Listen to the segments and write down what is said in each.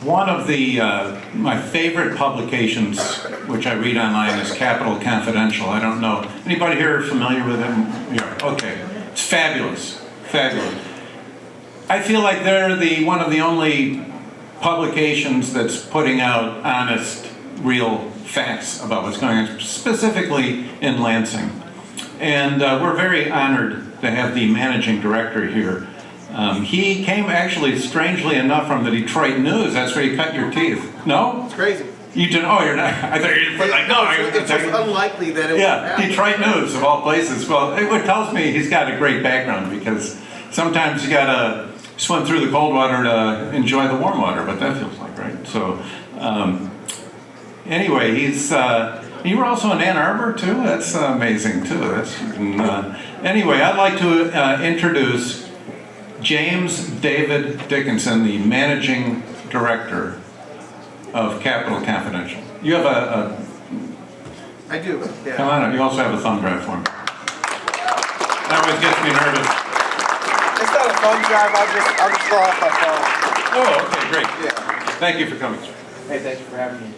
One of the my favorite publications, which I read online, is Capital Confidential. I don't know. Anybody here familiar with them? Yeah. Okay. It's fabulous. Fabulous. I feel like they're one of the only publications that's putting out honest, real facts about what's going on, specifically in Lansing. And we're very honored to have the managing director here. He came actually, strangely enough, from the Detroit News. That's where you cut your teeth. No? It's crazy. You didn't? Oh, you're not. I thought you were like, no. It's just unlikely that it would happen. Detroit News, of all places. Well, it tells me he's got a great background, because sometimes you got to swim through the cold water to enjoy the warm water, but that feels like, right? So, anyway, you were also in Ann Arbor, too? That's amazing, too. Anyway, I'd like to introduce James David DIckson, the managing director of Capital Confidential. You have I do, yeah. Come on up. You also have a thumb drive for me. That always gets me nervous. It's not a thumb drive, I'll just throw off my phone. Oh, okay, great. Yeah. Thank you for coming. Hey, thank you for having me.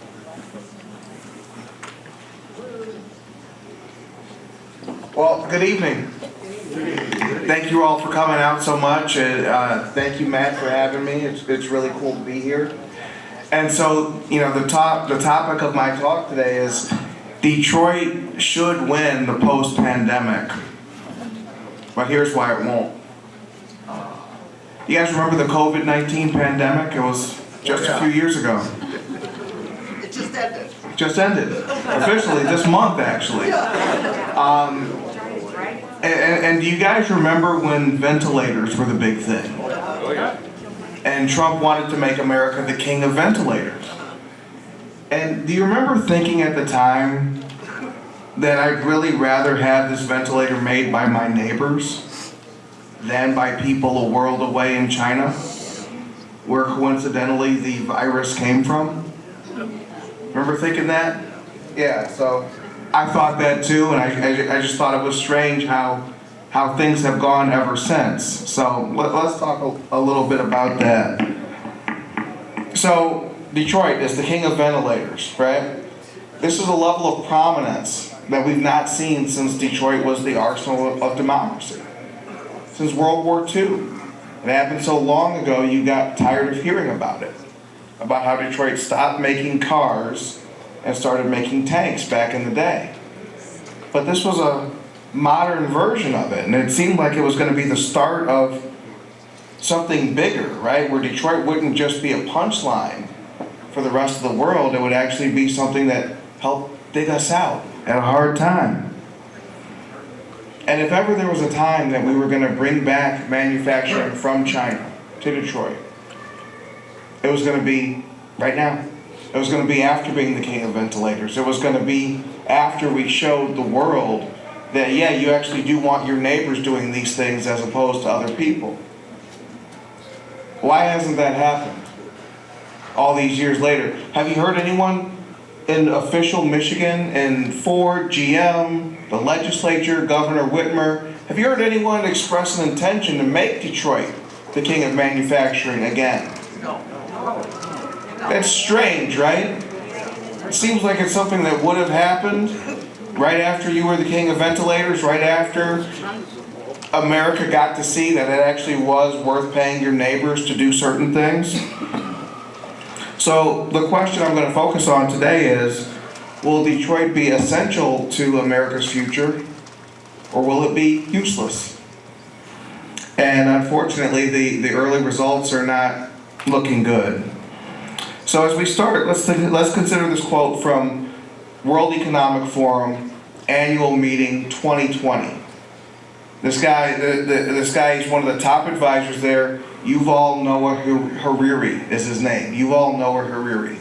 Well, good evening. Thank you all for coming out so much. Thank you, Matt, for having me. It's really cool to be here. And so, the topic of my talk today is Detroit should win the post-pandemic. But here's why it won't. You guys remember the COVID-19 pandemic? It was just a few years ago. It just ended. Just ended. Officially, this month, actually. And do you guys remember when ventilators were the big thing? Oh, yeah. And Trump wanted to make America the king of ventilators. And do you remember thinking at the time that I'd really rather have this ventilator made by my neighbors than by people a world away in China, where coincidentally the virus came from? Remember thinking that? Yeah, so I thought that too, and I just thought it was strange how things have gone ever since. So let's talk a little bit about that. So Detroit is the king of ventilators, right? This is a level of prominence that we've not seen since Detroit was the arsenal of democracy, since World War II. It happened so long ago you got tired of hearing about it, about how Detroit stopped making cars and started making tanks back in the day. But this was a modern version of it, and it seemed like it was going to be the start of something bigger, right? Where Detroit wouldn't just be a punchline for the rest of the world, it would actually be something that helped dig us out at a hard time. And if ever there was a time that we were going to bring back manufacturing from China to Detroit, it was going to be right now. It was going to be after being the king of ventilators. It was going to be after we showed the world that, yeah, you actually do want your neighbors doing these things as opposed to other people. Why hasn't that happened all these years later? Have you heard anyone in official Michigan, in Ford, GM, the legislature, Governor Whitmer, have you heard anyone express an intention to make Detroit the king of manufacturing again? No. That's strange, right? It seems like it's something that would have happened right after you were the king of ventilators, right after America got to see that it actually was worth paying your neighbors to do certain things. So the question I'm going to focus on today is, will Detroit be essential to America's future, or will it be useless? And unfortunately, the early results are not looking good. So as we start, let's consider this quote from World Economic Forum Annual Meeting 2020. This guy is one of the top advisors there. Yuval Noah Harari is his name. Yuval Noah Harari.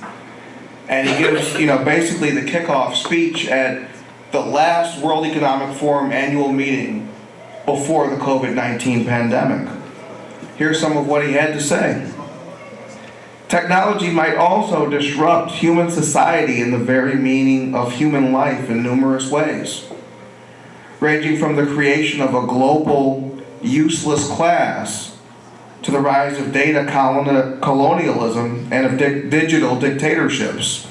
And he gives, basically the kickoff speech at the last World Economic Forum annual meeting before the COVID-19 pandemic. Here's some of what he had to say. Technology might also disrupt human society and the very meaning of human life in numerous ways, ranging from the creation of a global, useless class to the rise of data colonialism and of digital dictatorships.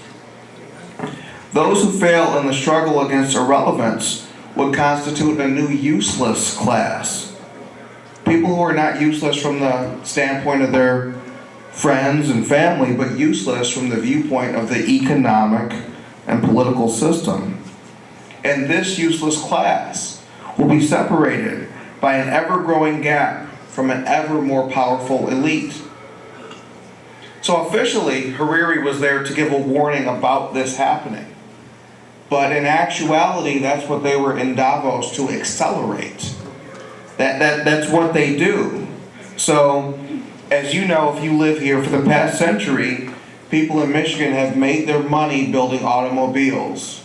Those who fail in the struggle against irrelevance would constitute a new useless class. People who are not useless from the standpoint of their friends and family, but useless from the viewpoint of the economic and political system. And this useless class will be separated by an ever-growing gap from an ever more powerful elite. So officially, Hariri was there to give a warning about this happening. But in actuality, that's what they were in Davos to accelerate. That's what they do. So, as you know, if you live here for the past century, people in Michigan have made their money building automobiles.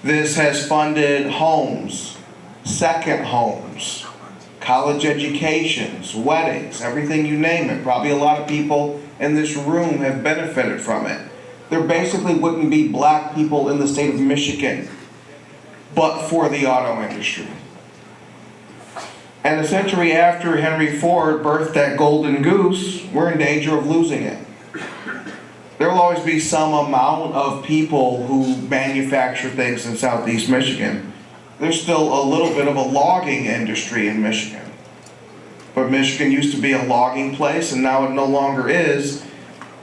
This has funded homes, second homes, college educations, weddings, everything you name it. Probably a lot of people in this room have benefited from it. There basically wouldn't be black people in the state of Michigan but for the auto industry. And a century after Henry Ford birthed that golden goose, we're in danger of losing it. There will always be some amount of people who manufacture things in Southeast Michigan. There's still a little bit of a logging industry in Michigan. But Michigan used to be a logging place, and now it no longer is.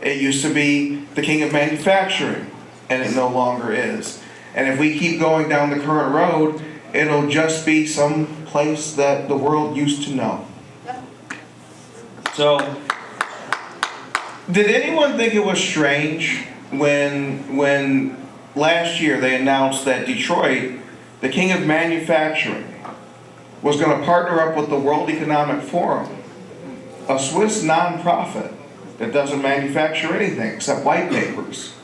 It used to be the king of manufacturing, and it no longer is. And if we keep going down the current road, it'll just be some place that the world used to know. So, did anyone think it was strange when last year they announced that Detroit, the king of manufacturing, was going to partner up with the World Economic Forum, a Swiss nonprofit that doesn't manufacture anything except white papers,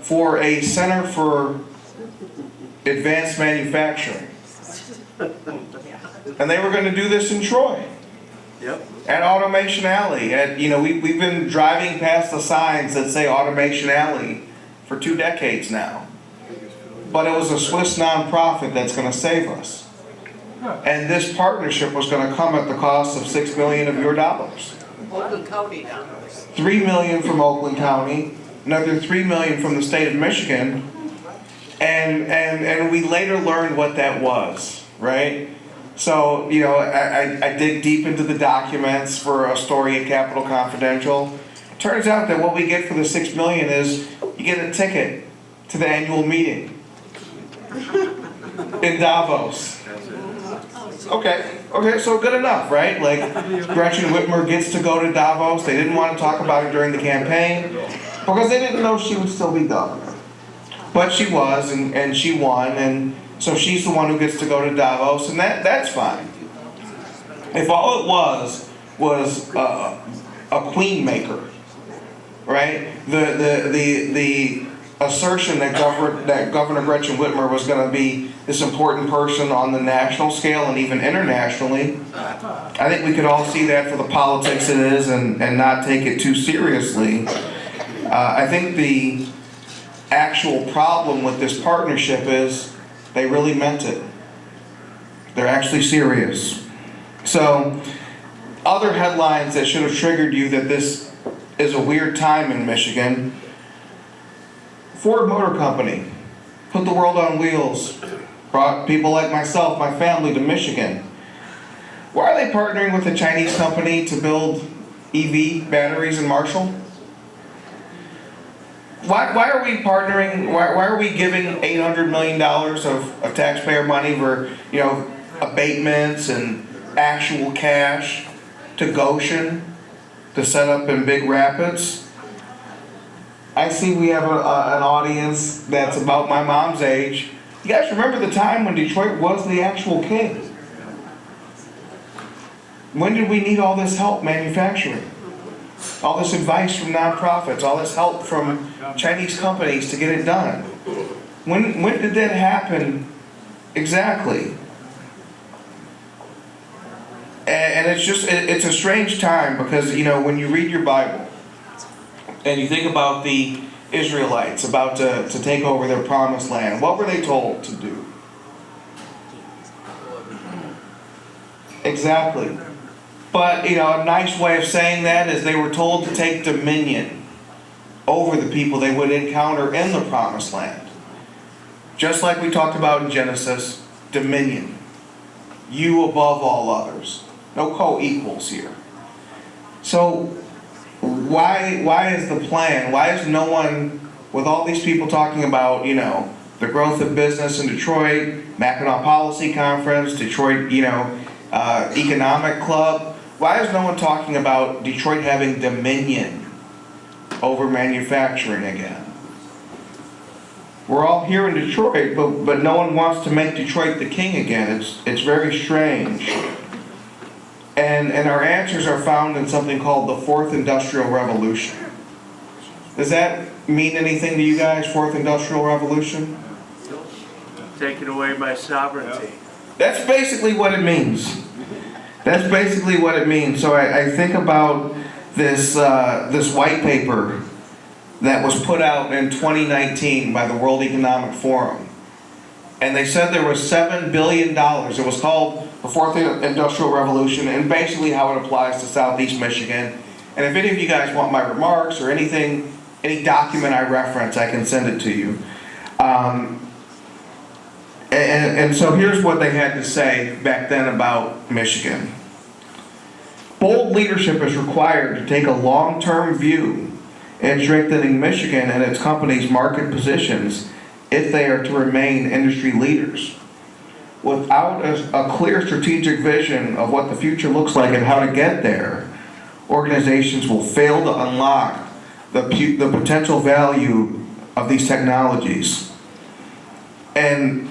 for a center for advanced manufacturing? And they were going to do this in Troy. Yep. At Automation Alley. We've been driving past the signs that say Automation Alley for 2 decades now. But it was a Swiss nonprofit that's going to save us. And this partnership was going to come at the cost of $6 million of your dollars. Oakland County dollars. $3 million from Oakland County, another $3 million from the state of Michigan, and we later learned what that was, right? So, I dig deep into the documents for a story at Capitol Confidential. Turns out that what we get for the $6 million is you get a ticket to the annual meeting in Davos. Okay, so good enough, right? Like, Gretchen Whitmer gets to go to Davos. They didn't want to talk about it during the campaign because they didn't know she would still be governor. But she was, and she won, and so she's the one who gets to go to Davos, and that's fine. If all it was a queen maker, right? The assertion that Governor Gretchen Whitmer was going to be this important person on the national scale and even internationally, I think we could all see that for the politics it is and not take it too seriously. I think the actual problem with this partnership is they really meant it. They're actually serious. So, other headlines that should have triggered you that this is a weird time in Michigan. Ford Motor Company put the world on wheels, brought people like myself, my family, to Michigan. Why are they partnering with a Chinese company to build EV batteries in Marshall? Why are we partnering? Why are we giving $800 million of taxpayer money for abatements and actual cash to Goshen to set up in Big Rapids? I see we have an audience that's about my mom's age. You guys remember the time when Detroit was the actual king? When did we need all this help manufacturing? All this advice from nonprofits, all this help from Chinese companies to get it done. When did that happen exactly? And it's a strange time because, when you read your Bible and you think about the Israelites about to take over their promised land, what were they told to do? Exactly. But, you know, a nice way of saying that is they were told to take dominion over the people they would encounter in the promised land. Just like we talked about in Genesis, dominion. You above all others. No co-equals here. So why is the plan? Why is no one, with all these people talking about, you know, the growth of business in Detroit, Mackinac Policy Conference, Detroit, you know, Economic Club, why is no one talking about Detroit having dominion over manufacturing again? We're all here in Detroit, but no one wants to make Detroit the king again. It's very strange. And our answers are found in something called the Fourth Industrial Revolution. Does that mean anything to you guys, Fourth Industrial Revolution? Taken away by sovereignty. That's basically what it means. That's basically what it means. So I think about this white paper that was put out in 2019 by the World Economic Forum. And they said there was $7 billion. It was called the Fourth Industrial Revolution, and basically how it applies to Southeast Michigan. And if any of you guys want my remarks or anything, any document I reference, I can send it to you. And so here's what they had to say back then about Michigan. Bold leadership is required to take a long-term view in strengthening Michigan and its companies' market positions if they are to remain industry leaders. Without a clear strategic vision of what the future looks like and how to get there, organizations will fail to unlock the potential value of these technologies. And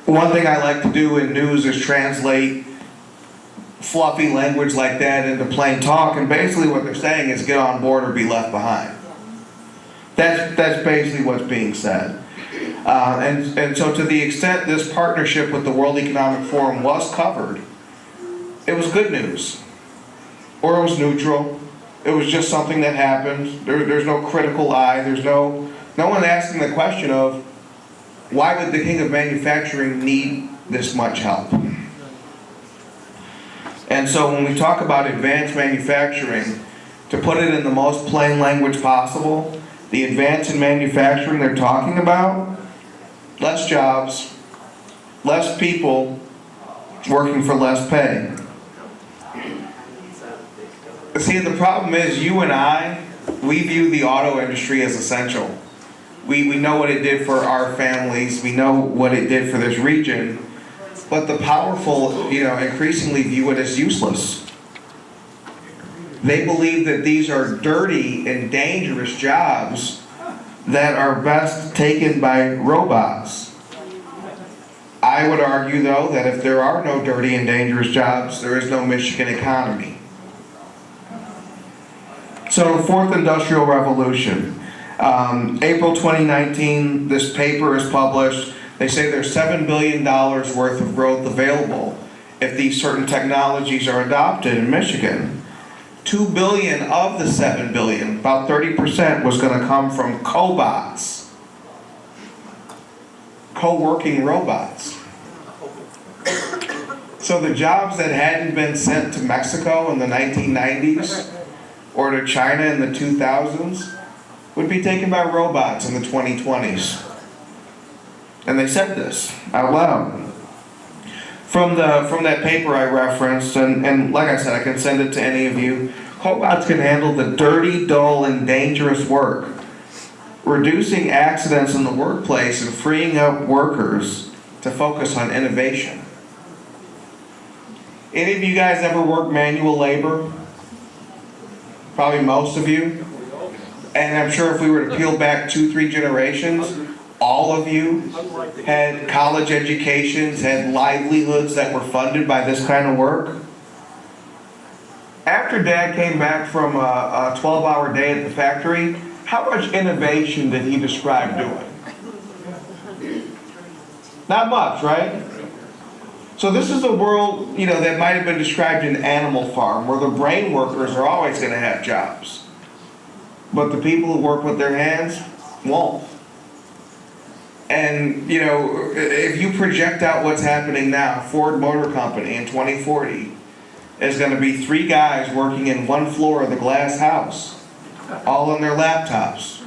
one thing I like to do in news is translate fluffy language like that into plain talk, and basically what they're saying is get on board or be left behind. That's basically what's being said. And so to the extent this partnership with the World Economic Forum was covered, it was good news. Or it was neutral. It was just something that happened. There's no critical eye. There's no one asking the question of, why would the king of manufacturing need this much help? And so when we talk about advanced manufacturing, to put it in the most plain language possible, the advance in manufacturing they're talking about, less jobs, less people working for less pay. See, the problem is you and I, we view the auto industry as essential. We know what it did for our families, we know what it did for this region, but the powerful, you know, increasingly view it as useless. They believe that these are dirty and dangerous jobs that are best taken by robots. I would argue, though, that if there are no dirty and dangerous jobs, there is no Michigan economy. So, Fourth Industrial Revolution. April 2019, this paper is published. They say there's $7 billion worth of growth available if these certain technologies are adopted in Michigan. $2 billion of the $7 billion, about 30%, was going to come from cobots, co-working robots. So the jobs that hadn't been sent to Mexico in the 1990s or to China in the 2000s would be taken by robots in the 2020s. And they said this out loud. From that paper I referenced, and like I said, I can send it to any of you, cobots can handle the dirty, dull, and dangerous work, reducing accidents in the workplace and freeing up workers to focus on innovation. Any of you guys ever work manual labor? Probably most of you. And I'm sure if we were to peel back 2-3 generations, all of you had college educations, had livelihoods that were funded by this kind of work. After Dad came back from a 12-hour day at the factory, how much innovation did he describe doing? Not much, right? So this is a world, you know, that might have been described in Animal Farm, where the brain workers are always going to have jobs. But the people who work with their hands won't. And, you know, if you project out what's happening now, Ford Motor Company in 2040 is going to be 3 guys working in one floor of the glass house, all on their laptops.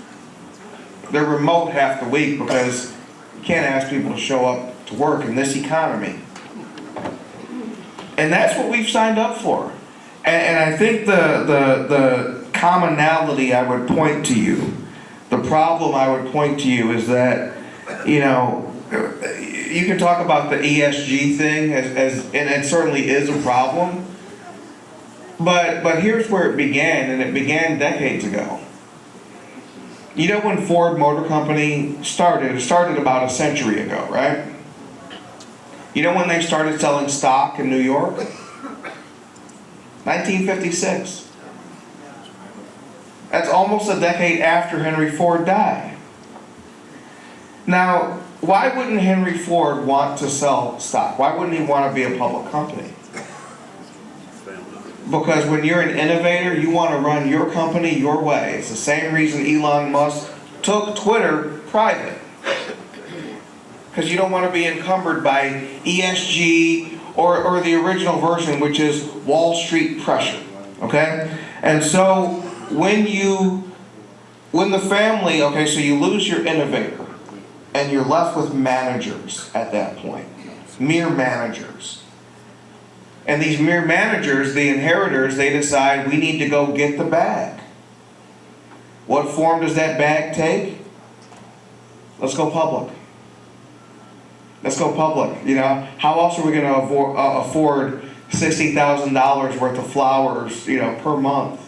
They're remote half the week because you can't ask people to show up to work in this economy. And that's what we've signed up for. And I think the commonality I would point to you, the problem I would point to you is that, you know, you can talk about the ESG thing and it certainly is a problem. But here's where it began, and it began decades ago. You know when Ford Motor Company started? It started about a century ago, right? You know when they started selling stock in New York? 1956. That's almost a decade after Henry Ford died. Now, why wouldn't Henry Ford want to sell stock? Why wouldn't he want to be a public company? Because when you're an innovator, you want to run your company your way. It's the same reason Elon Musk took Twitter private. Because you don't want to be encumbered by ESG or the original version, which is Wall Street pressure. Okay? And so when the family, okay, so you lose your innovator and you're left with managers at that point. Mere managers. And these mere managers, the inheritors, they decide we need to go get the bag. What form does that bag take? Let's go public. Let's go public. You know, how else are we going to afford $60,000 worth of flowers, you know, per month?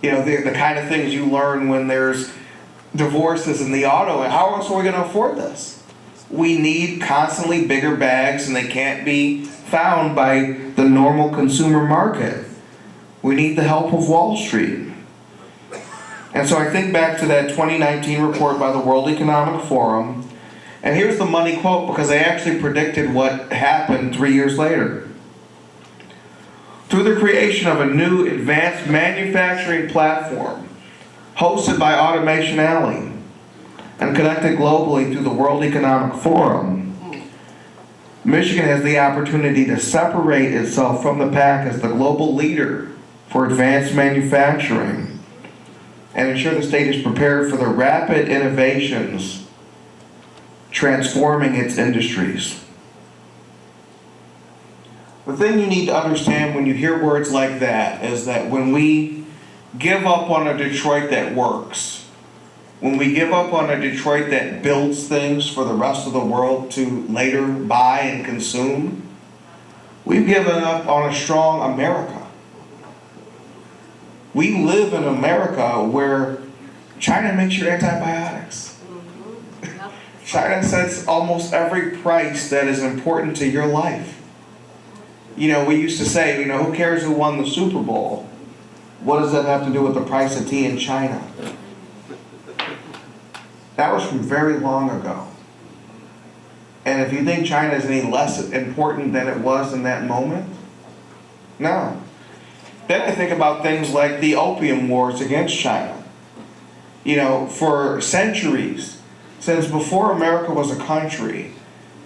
You know, the kind of things you learn when there's divorces in the auto. How else are we going to afford this? We need constantly bigger bags, and they can't be found by the normal consumer market. We need the help of Wall Street. And so I think back to that 2019 report by the World Economic Forum, and here's the money quote because they actually predicted what happened 3 years later. Through the creation of a new advanced manufacturing platform hosted by Automation Alley and connected globally through the World Economic Forum, Michigan has the opportunity to separate itself from the pack as the global leader for advanced manufacturing and ensure the state is prepared for the rapid innovations transforming its industries. The thing you need to understand when you hear words like that is that when we give up on a Detroit that works, when we give up on a Detroit that builds things for the rest of the world to later buy and consume, we've given up on a strong America. We live in America where China makes your antibiotics. China sets almost every price that is important to your life. You know, we used to say, you know, who cares who won the Super Bowl? What does that have to do with the price of tea in China? That was from very long ago. And if you think China is any less important than it was in that moment, no. Then I think about things like the opium wars against China. You know, for centuries, since before America was a country,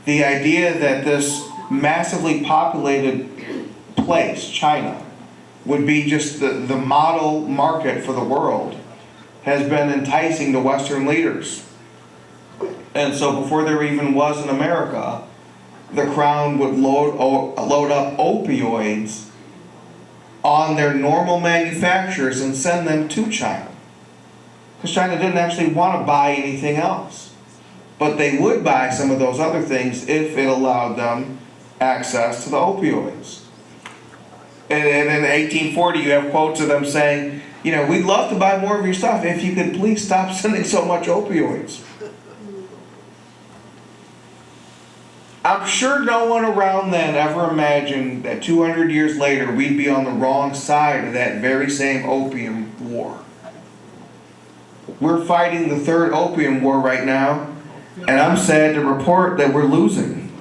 the idea that this massively populated place, China, would be just the model market for the world has been enticing to Western leaders. And so before there even was an America, the Crown would load up opioids on their normal manufacturers and send them to China. Because China didn't actually want to buy anything else. But they would buy some of those other things if it allowed them access to the opioids. And in 1840, you have quotes of them saying, you know, we'd love to buy more of your stuff if you could please stop sending so much opioids. I'm sure no one around then ever imagined that 200 years later we'd be on the wrong side of that very same opium war. We're fighting the third opium war right now, and I'm sad to report that we're losing.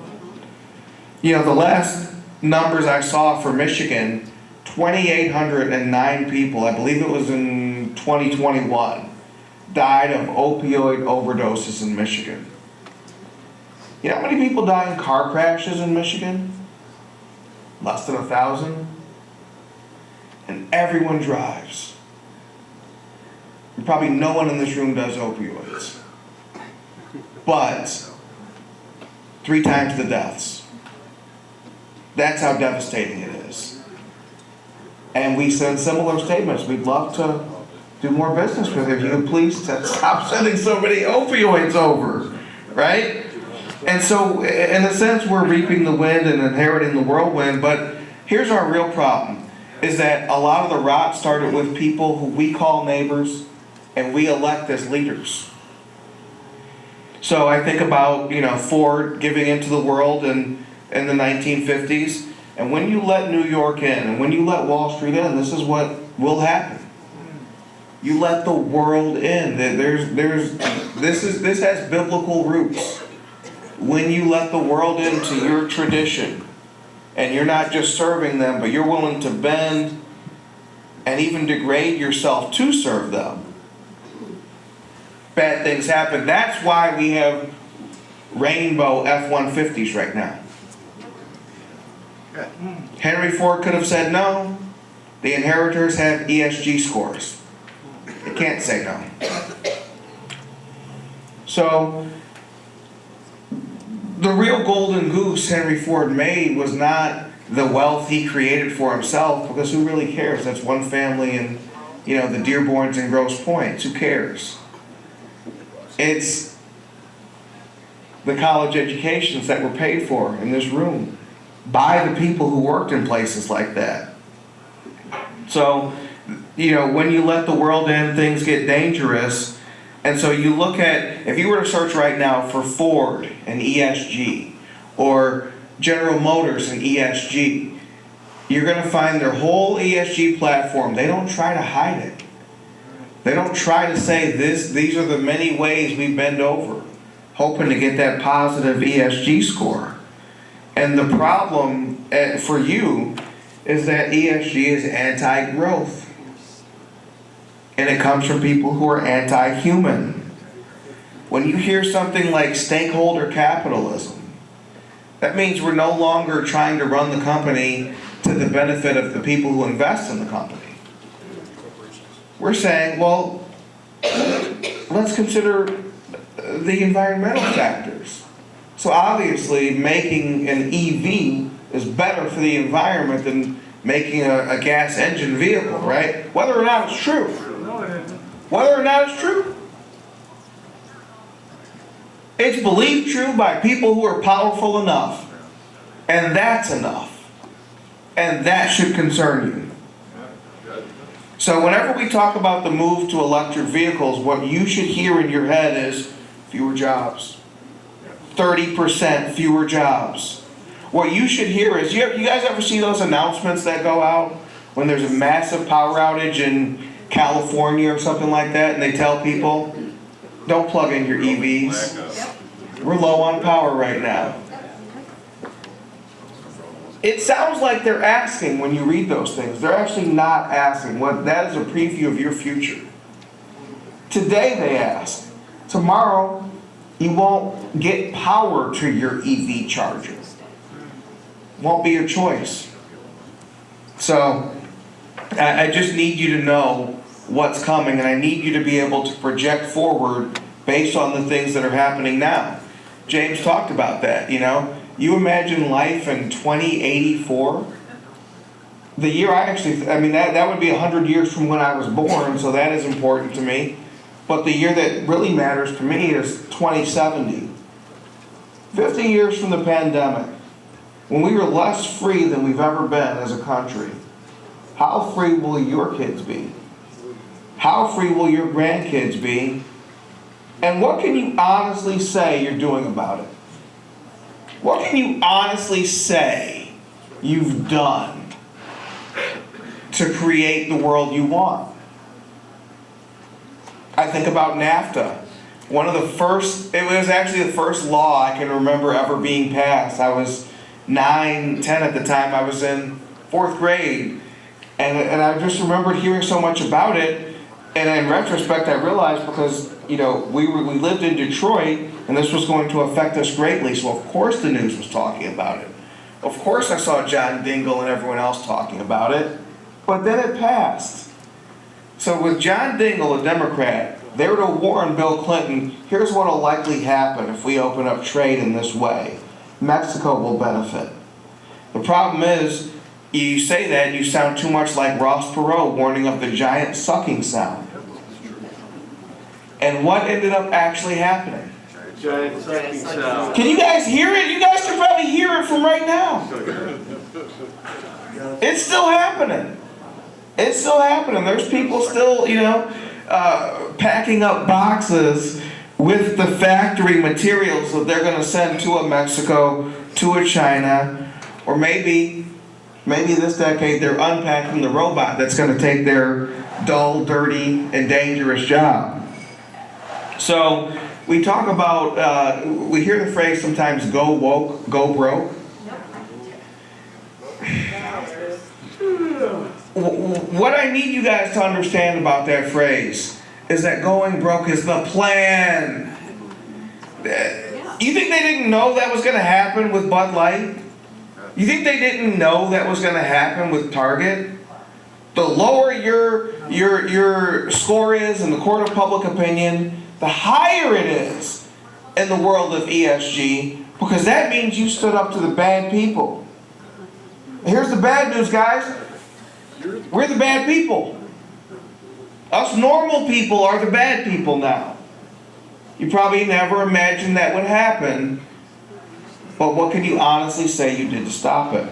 You know, the last numbers I saw for Michigan, 2,809 people, I believe it was in 2021, died of opioid overdoses in Michigan. You know how many people die in car crashes in Michigan? less than 1,000, and everyone drives. And probably no one in this room does opioids. But 3 times the deaths. That's how devastating it is. And we send similar statements. We'd love to do more business with you. If you could please stop sending so many opioids over, right? And so, in a sense, we're reaping the wind and inheriting the whirlwind, but here's our real problem, is that a lot of the rot started with people who we call neighbors and we elect as leaders. So I think about, Ford giving into the world in the 1950s, and when you let New York in, and when you let Wall Street in, this is what will happen. You let the world in. This has biblical roots. When you let the world into your tradition, and you're not just serving them, but you're willing to bend and even degrade yourself to serve them, bad things happen. That's why we have rainbow F-150s right now. Henry Ford could have said no. The inheritors have ESG scores. They can't say no. So, the real golden goose Henry Ford made was not the wealth he created for himself, because who really cares? That's one family and, the Dearborns and Grosse Points. Who cares? It's the college educations that were paid for in this room by the people who worked in places like that. So, when you let the world in, things get dangerous. And so you look at, if you were to search right now for Ford and ESG, or General Motors and ESG, you're going to find their whole ESG platform. They don't try to hide it. They don't try to say these are the many ways we bend over, hoping to get that positive ESG score. And the problem for you is that ESG is anti-growth. And it comes from people who are anti-human. When you hear something like stakeholder capitalism, that means we're no longer trying to run the company to the benefit of the people who invest in the company. We're saying, well, let's consider the environmental factors. So obviously, making an EV is better for the environment than making a gas engine vehicle, right? Whether or not it's true. Whether or not it's true. It's believed true by people who are powerful enough. And that's enough. And that should concern you. So whenever we talk about the move to electric vehicles, what you should hear in your head is fewer jobs. 30% fewer jobs. What you should hear is, you guys ever see those announcements that go out when there's a massive power outage in California or something like that, and they tell people, don't plug in your EVs. We're low on power right now. It sounds like they're asking when you read those things. They're actually not asking. That is a preview of your future. Today they ask. Tomorrow, you won't get power to your EV charger. Won't be your choice. So, I just need you to know what's coming, and I need you to be able to project forward based on the things that are happening now. James talked about that, You imagine life in 2084? The year that would be 100 years from when I was born, so that is important to me. But the year that really matters to me is 2070. 50 years from the pandemic, when we were less free than we've ever been as a country. How free will your kids be? How free will your grandkids be? And what can you honestly say you're doing about it? What can you honestly say you've done to create the world you want? I think about NAFTA. It was actually the first law I can remember ever being passed. I was 9, 10 at the time. I was in 4th grade. And I just remembered hearing so much about it. And in retrospect, I realized because, we lived in Detroit, and this was going to affect us greatly. So of course the news was talking about it. Of course I saw John Dingell and everyone else talking about it, but then it passed. So with John Dingell, a Democrat, they were to warn Bill Clinton, here's what will likely happen if we open up trade in this way. Mexico will benefit. The problem is, you say that and you sound too much like Ross Perot warning of the giant sucking sound. And what ended up actually happening? Giant sucking sound. Can you guys hear it? You guys can probably hear it from right now. It's still happening. It's still happening. There's people still, packing up boxes with the factory materials that they're going to send to a Mexico, to a China, or maybe this decade they're unpacking the robot that's going to take their dull, dirty, and dangerous job. So we talk about, we hear the phrase sometimes, go woke, go broke. What I need you guys to understand about that phrase is that going broke is the plan. You think they didn't know that was going to happen with Bud Light? You think they didn't know that was going to happen with Target? The lower your score is in the court of public opinion, the higher it is in the world of ESG, because that means you stood up to the bad people. Here's the bad news, guys. We're the bad people. Us normal people are the bad people now. You probably never imagined that would happen, but what can you honestly say you did to stop it?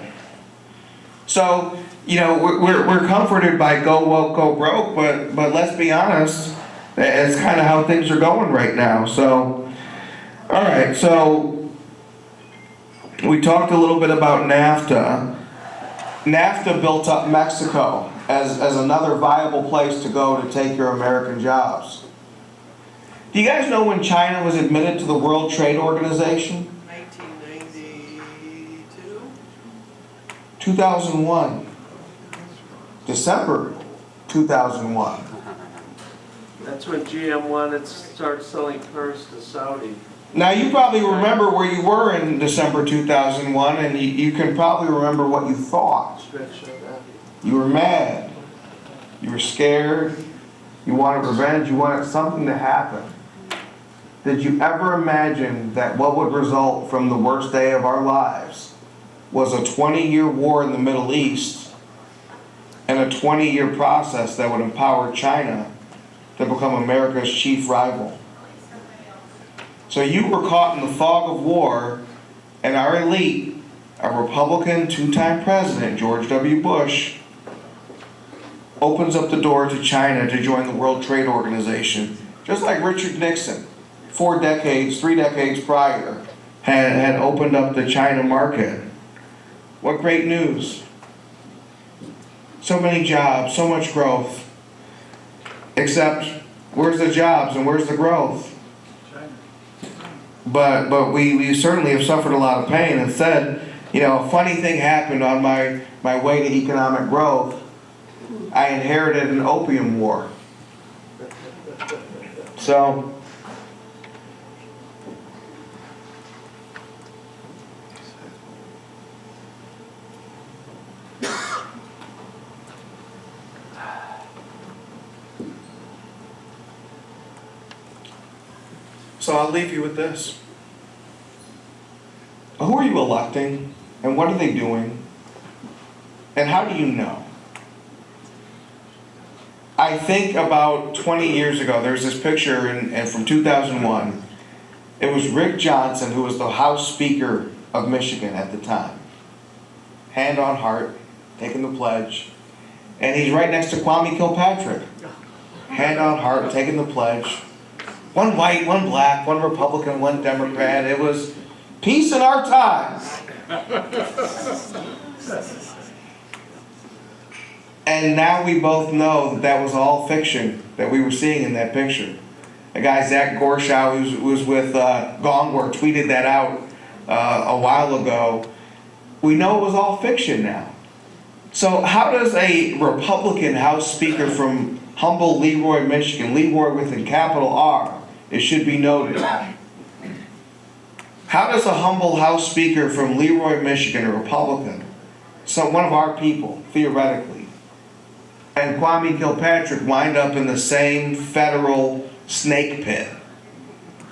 So, we're comforted by go woke, go broke, but let's be honest, it's kind of how things are going right now. So, all right, so we talked a little bit about NAFTA. NAFTA built up Mexico as another viable place to go to take your American jobs. Do you guys know when China was admitted to the World Trade Organization? 1992? 2001. December 2001. That's when GM wanted to start selling cars to Saudi. Now you probably remember where you were in December 2001, and you can probably remember what you thought. You were mad. You were scared. You wanted revenge. You wanted something to happen. Did you ever imagine that what would result from the worst day of our lives was a 20-year war in the Middle East and a 20-year process that would empower China to become America's chief rival? So you were caught in the fog of war, and our elite, a Republican two-time president, George W. Bush, opens up the door to China to join the World Trade Organization, just like Richard Nixon, 3 decades prior, had opened up the China market. What great news. So many jobs, so much growth. Except, where's the jobs and where's the growth? But we certainly have suffered a lot of pain. Instead, a funny thing happened on my way to economic growth. I inherited an opium war. So, I'll leave you with this. Who are you electing, and what are they doing, and how do you know? I think about 20 years ago, there's this picture and from 2001. It was Rick Johnson, who was the House Speaker of Michigan at the time. Hand on heart, taking the pledge. And he's right next to Kwame Kilpatrick. Hand on heart, taking the pledge. One white, one black, one Republican, one Democrat. It was peace in our time. And now we both know that was all fiction that we were seeing in that picture. A guy, Zach Gorshow, who was with Gongwar, tweeted that out a while ago. We know it was all fiction now. So how does a Republican House Speaker from humble Leroy, Michigan, Leroy with a capital R, it should be noted, How does a humble House Speaker from Leroy, Michigan, a Republican, one of our people, theoretically, and Kwame Kilpatrick wind up in the same federal snake pit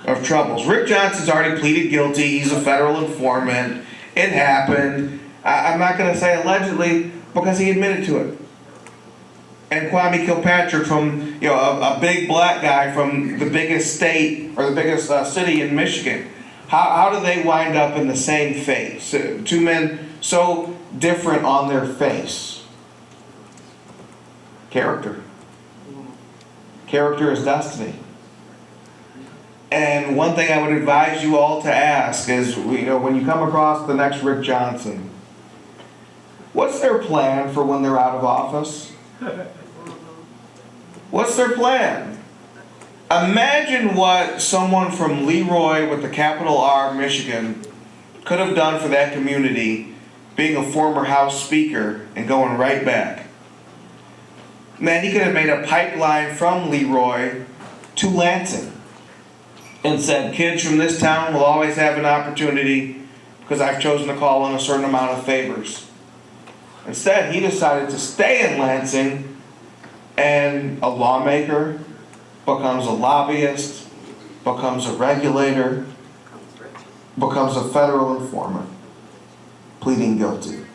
of troubles? Rick Johnson's already pleaded guilty. He's a federal informant. It happened. I'm not going to say allegedly because he admitted to it. And Kwame Kilpatrick, from a big black guy from the biggest state or the biggest city in Michigan, how do they wind up in the same fate? Two men so different on their face. Character. Character is destiny. And one thing I would advise you all to ask is, when you come across the next Rick Johnson, what's their plan for when they're out of office? What's their plan? Imagine what someone from Leroy with the capital R, Michigan, could have done for that community, being a former House Speaker and going right back. Man, he could have made a pipeline from Leroy to Lansing and said, kids from this town will always have an opportunity because I've chosen to call in a certain amount of favors. Instead, he decided to stay in Lansing, and a lawmaker becomes a lobbyist, becomes a regulator, becomes a federal informant, pleading guilty.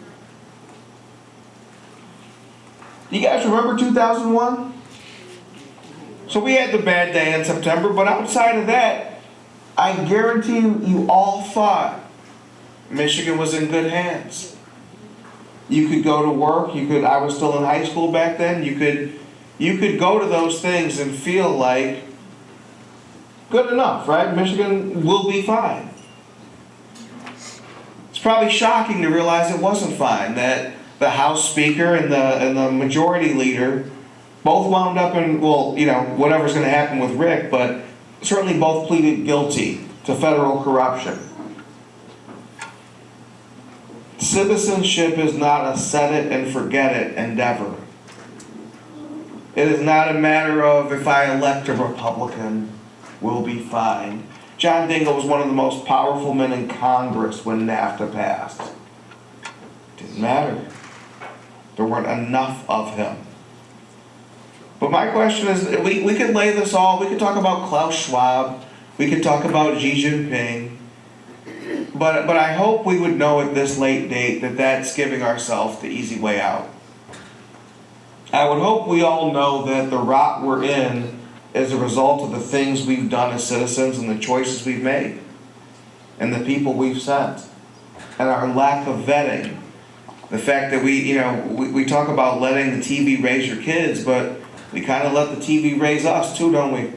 You guys remember 2001? So we had the bad day in September, but outside of that, I guarantee you all thought Michigan was in good hands. You could go to work, I was still in high school back then, you could go to those things and feel like good enough, right? Michigan will be fine. It's probably shocking to realize it wasn't fine, that the House Speaker and the Majority Leader both wound up in, whatever's going to happen with Rick, but certainly both pleaded guilty to federal corruption. Citizenship is not a set it and forget it endeavor. It is not a matter of if I elect a Republican, we'll be fine. John Dingell was one of the most powerful men in Congress when NAFTA passed. Didn't matter. There weren't enough of him. But my question is, we could lay this all, we could talk about Klaus Schwab, we could talk about Xi Jinping, but I hope we would know at this late date that that's giving ourselves the easy way out. I would hope we all know that the rot we're in is a result of the things we've done as citizens and the choices we've made and the people we've sent and our lack of vetting. The fact that we talk about letting the TV raise your kids, but we kind of let the TV raise us too, don't we?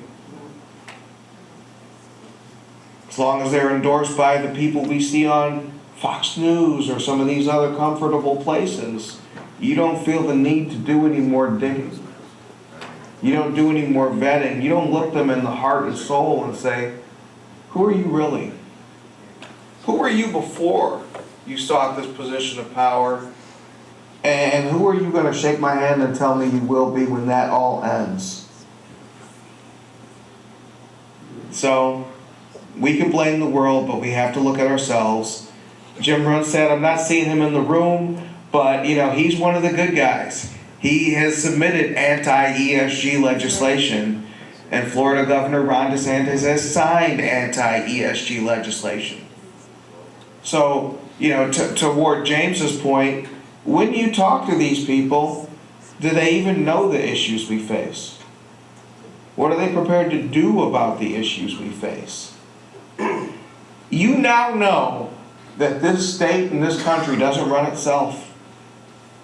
As long as they're endorsed by the people we see on Fox News or some of these other comfortable places, you don't feel the need to do any more digging. You don't do any more vetting. You don't look them in the heart and soul and say, who are you really? Who were you before you sought this position of power? And who are you going to shake my hand and tell me you will be when that all ends? So, we can blame the world, but we have to look at ourselves. Jim Rohn said, I'm not seeing him in the room, but he's one of the good guys. He has submitted anti-ESG legislation, and Florida Governor Ron DeSantis has signed anti-ESG legislation. So, to Ward James's point, when you talk to these people, do they even know the issues we face? What are they prepared to do about the issues we face? You now know that this state and this country doesn't run itself.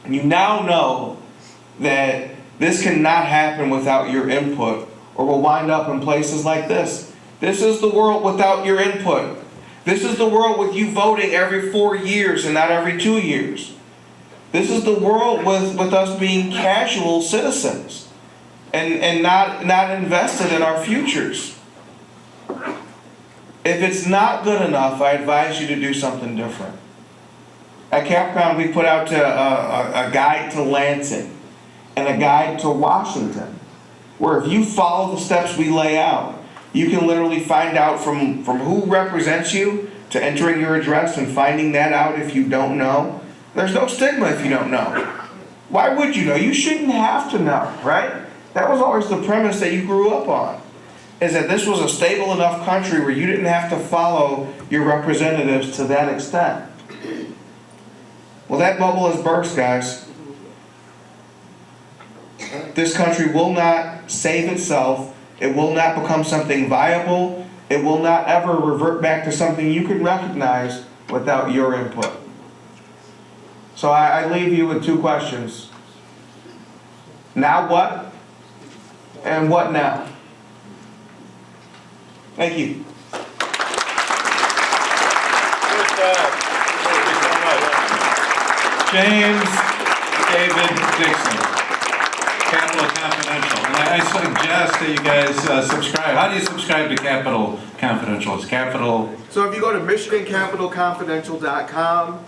You now know that this cannot happen without your input, or we'll wind up in places like this. This is the world without your input. This is the world with you voting every 4 years and not every 2 years. This is the world with us being casual citizens and not invested in our futures. If it's not good enough, I advise you to do something different. At Capcom, we put out a guide to Lansing and a guide to Washington, where if you follow the steps we lay out, you can literally find out from who represents you to entering your address and finding that out if you don't know. There's no stigma if you don't know. Why would you know? You shouldn't have to know, right? That was always the premise that you grew up on, is that this was a stable enough country where you didn't have to follow your representatives to that extent. Well, that bubble has burst, guys. This country will not save itself. It will not become something viable. It will not ever revert back to something you can recognize without your input. So I leave you with two questions. Now what? And what now? Thank you. James David DIckson, Capital Confidential. And I suggest that you guys subscribe. How do you subscribe to Capital Confidential? It's Capital. So if you go to MichiganCapitalConfidential.com,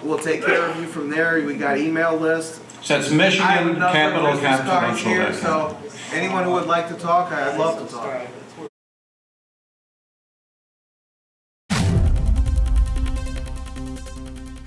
we'll take care of you from there. We got email lists. So it's I have a Michigan number Capital of business cards here, Confidential. so anyone who would like to talk, I'd love to talk.